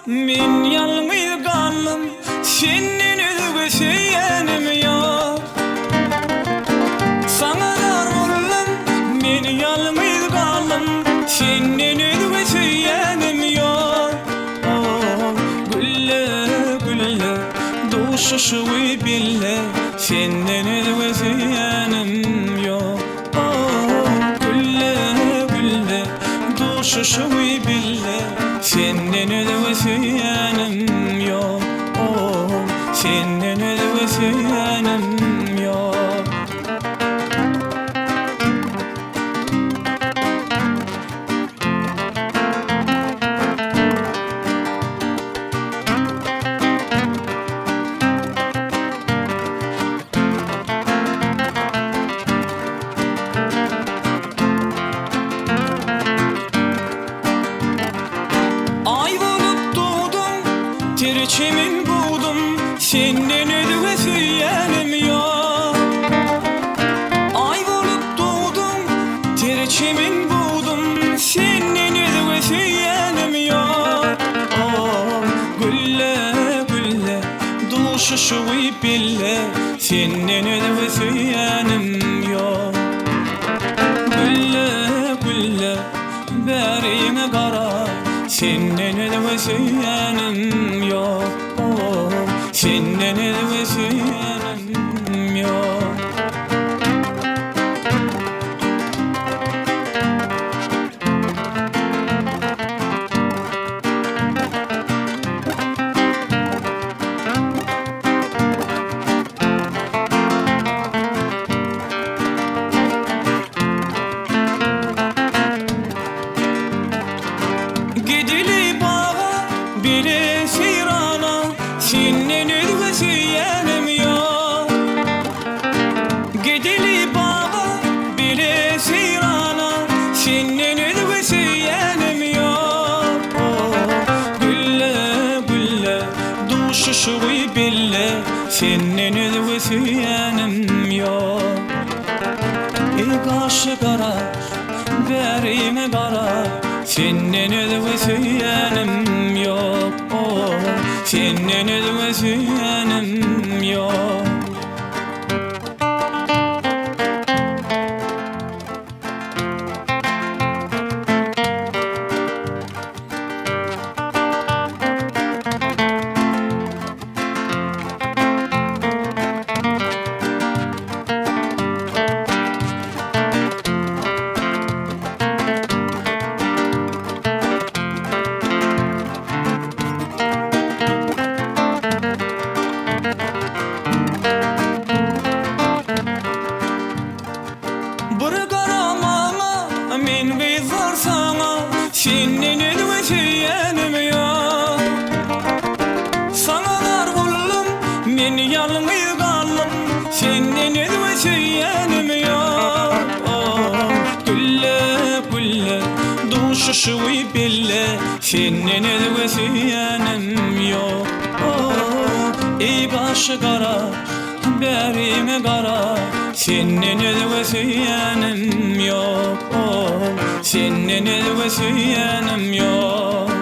men yalnız kaldım, senin özgü söylenim yok. Sana dargınım, men yalnız kaldım, senin özgü söylenim yok. Gülle gülle duşuşu bille, senin özgü söylenim yok. Gülle gülle duşuşu bille, senin özgü söylenim yok. Senin özgü söylenim yok. Ay bulup doğdum, terçemin buldum, senin özgü söylenim yok. Ay bulup doğdum, terçemin buldum, senin özgü söylenim yok. Gülle gülle duşuşu bille, senin özgü söylenim yok. Gülle gülle berine kara, senin özgü söylenim yok. Senin özgü söylenim yok. Gidili bağa, bile seyrana, senin özgü söylenim yok. Gidili bağa, bile seyrana, senin özgü söylenim yok. Gülle gülle duşuşu bille, senin özgü söylenim yok. Kaşı kara, berime kara, senin özgü söylenim yok. Senin özgü söylenim yok. Bir karamana, men gizar sana, senin özgü söylenim yok. Sana dargınım, men yalnız kaldım, senin özgü söylenim yok. Gülle gülle duşuşu bille, senin özgü söylenim yok. Ey başı kara, berime kara, senin özgü söylenim yok. Senin özgü söylenim yok.